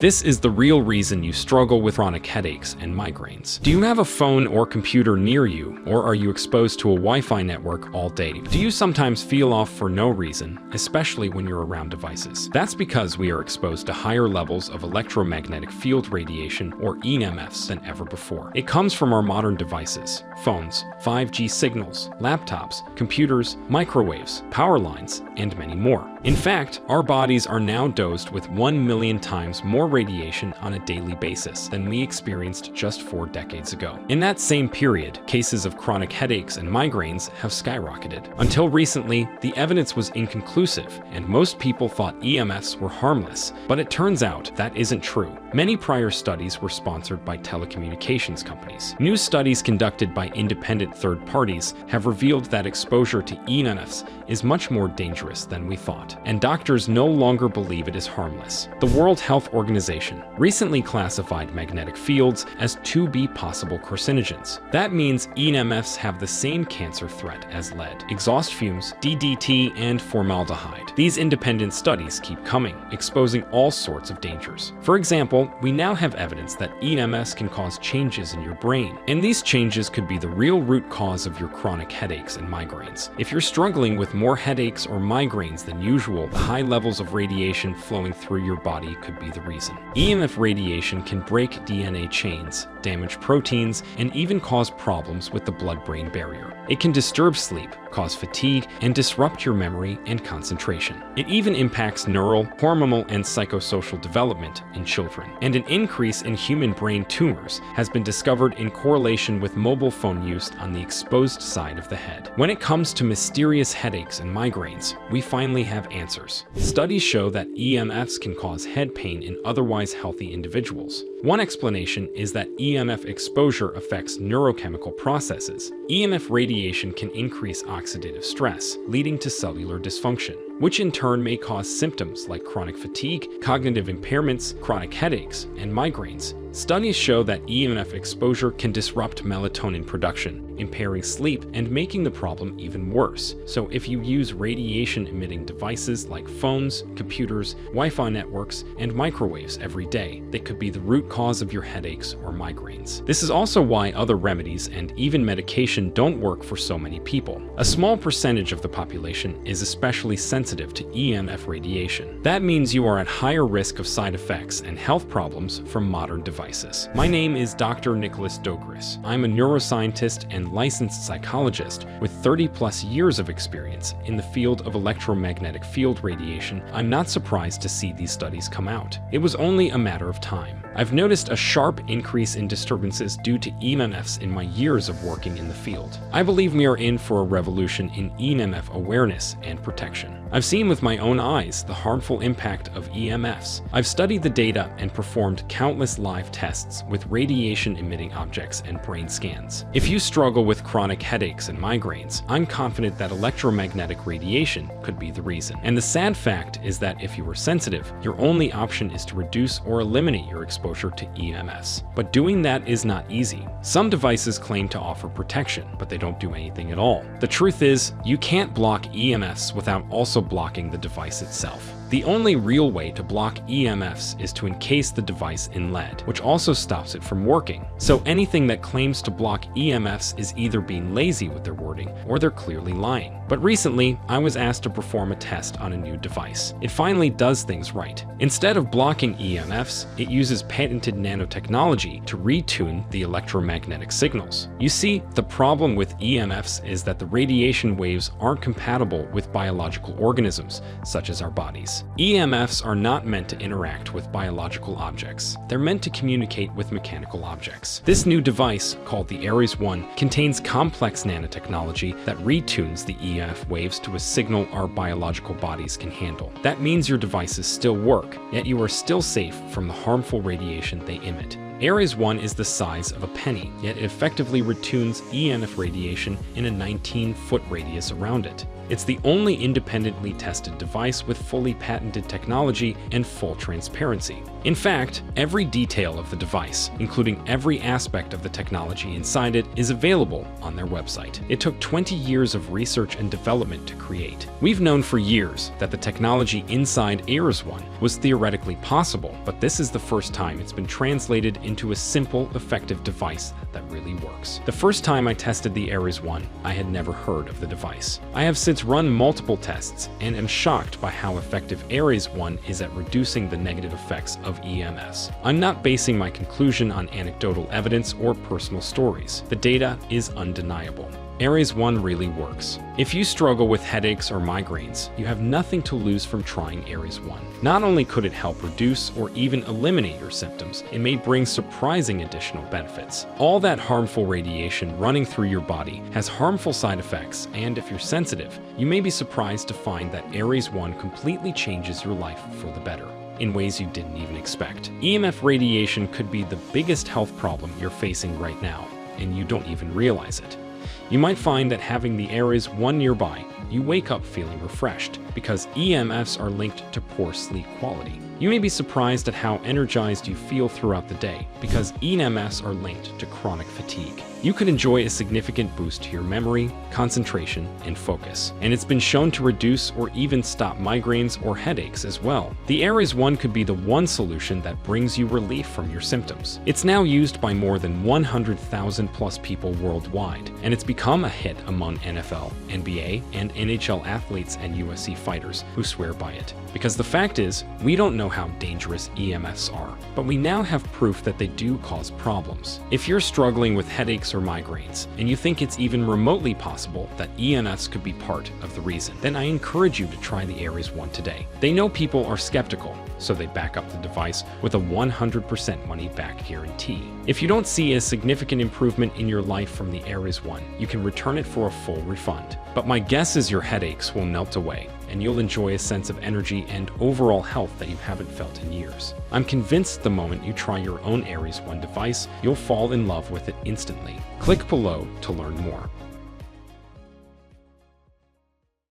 This is the real reason you struggle with chronic headaches and migraines. Do you have a phone or computer near you, or are you exposed to a Wi-Fi network all day? Do you sometimes feel off for no reason, especially when you're around devices? That's because we are exposed to higher levels of electromagnetic field radiation, or EMFs, than ever before. It comes from our modern devices, phones, 5G signals, laptops, computers, microwaves, power lines, and many more. In fact, our bodies are now dosed with 1 million times more radiation on a daily basis than we experienced just 4 decades ago. In that same period, cases of chronic headaches and migraines have skyrocketed. Until recently, the evidence was inconclusive, and most people thought EMFs were harmless, but it turns out that isn't true. Many prior studies were sponsored by telecommunications companies. New studies conducted by independent third parties have revealed that exposure to EMFs is much more dangerous than we thought, and doctors no longer believe it is harmless. The World Health Organization recently classified magnetic fields as 2B possible carcinogens. That means EMFs have the same cancer threat as lead, exhaust fumes, DDT, and formaldehyde. These independent studies keep coming, exposing all sorts of dangers. For example, we now have evidence that EMFs can cause changes in your brain, and these changes could be the real root cause of your chronic headaches and migraines. If you're struggling with more headaches or migraines than usual, the high levels of radiation flowing through your body could be the reason. EMF radiation can break DNA chains, damage proteins, and even cause problems with the blood-brain barrier. It can disturb sleep, cause fatigue, and disrupt your memory and concentration. It even impacts neural, hormonal, and psychosocial development in children. And an increase in human brain tumors has been discovered in correlation with mobile phone use on the exposed side of the head. When it comes to mysterious headaches and migraines, we finally have answers. Studies show that EMFs can cause head pain in otherwise healthy individuals. One explanation is that EMF exposure affects neurochemical processes. EMF radiation can increase oxidative stress, leading to cellular dysfunction, which in turn may cause symptoms like chronic fatigue, cognitive impairments, chronic headaches, and migraines. Studies show that EMF exposure can disrupt melatonin production, impairing sleep and making the problem even worse. So if you use radiation-emitting devices like phones, computers, Wi-Fi networks, and microwaves every day, they could be the root cause of your headaches or migraines. This is also why other remedies and even medication don't work for so many people. A small percentage of the population is especially sensitive to EMF radiation. That means you are at higher risk of side effects and health problems from modern devices. My name is Dr. Nicholas Doris. I'm a neuroscientist and licensed psychologist with 30+ years of experience in the field of electromagnetic field radiation. I'm not surprised to see these studies come out. It was only a matter of time. I've noticed a sharp increase in disturbances due to EMFs in my years of working in the field. I believe we are in for a revolution in EMF awareness and protection. I've seen with my own eyes the harmful impact of EMFs. I've studied the data and performed countless live tests with radiation-emitting objects and brain scans. If you struggle with chronic headaches and migraines, I'm confident that electromagnetic radiation could be the reason. And the sad fact is that if you are sensitive, your only option is to reduce or eliminate your exposure to EMFs. But doing that is not easy. Some devices claim to offer protection, but they don't do anything at all. The truth is, you can't block EMFs without also blocking the device itself. The only real way to block EMFs is to encase the device in lead, which also stops it from working. So anything that claims to block EMFs is either being lazy with their wording or they're clearly lying. But recently, I was asked to perform a test on a new device. It finally does things right. Instead of blocking EMFs, it uses patented nanotechnology to retune the electromagnetic signals. You see, the problem with EMFs is that the radiation waves aren't compatible with biological organisms, such as our bodies. EMFs are not meant to interact with biological objects. They're meant to communicate with mechanical objects. This new device, called the Ares 1, contains complex nanotechnology that retunes the EMF waves to a signal our biological bodies can handle. That means your devices still work, yet you are still safe from the harmful radiation they emit. Ares 1 is the size of a penny, yet it effectively retunes EMF radiation in a 19-foot radius around it. It's the only independently tested device with fully patented technology and full transparency. In fact, every detail of the device, including every aspect of the technology inside it, is available on their website. It took 20 years of research and development to create. We've known for years that the technology inside Ares 1 was theoretically possible, but this is the first time it's been translated into a simple, effective device that really works. The first time I tested the Ares 1, I had never heard of the device. I have since run multiple tests and am shocked by how effective Ares 1 is at reducing the negative effects of EMFs. I'm not basing my conclusion on anecdotal evidence or personal stories. The data is undeniable. Ares 1 really works. If you struggle with headaches or migraines, you have nothing to lose from trying Ares 1. Not only could it help reduce or even eliminate your symptoms, it may bring surprising additional benefits. All that harmful radiation running through your body has harmful side effects, and if you're sensitive, you may be surprised to find that Ares 1 completely changes your life for the better in ways you didn't even expect. EMF radiation could be the biggest health problem you're facing right now, and you don't even realize it. You might find that having the Ares 1 nearby, you wake up feeling refreshed because EMFs are linked to poor sleep quality. You may be surprised at how energized you feel throughout the day because EMFs are linked to chronic fatigue. You could enjoy a significant boost to your memory, concentration, and focus. And it's been shown to reduce or even stop migraines or headaches as well. The Ares 1 could be the one solution that brings you relief from your symptoms. It's now used by more than 100,000 plus people worldwide, and it's become a hit among NFL, NBA, and NHL athletes and UFC fighters who swear by it. Because the fact is, we don't know how dangerous EMFs are, but we now have proof that they do cause problems. If you're struggling with headaches or migraines, and you think it's even remotely possible that EMFs could be part of the reason, then I encourage you to try the Ares 1 today. They know people are skeptical, so they back up the device with a 100% money-back guarantee. If you don't see a significant improvement in your life from the Ares 1, you can return it for a full refund. But my guess is your headaches will melt away, and you'll enjoy a sense of energy and overall health that you haven't felt in years. I'm convinced the moment you try your own Ares 1 device, you'll fall in love with it instantly. Click below to learn more.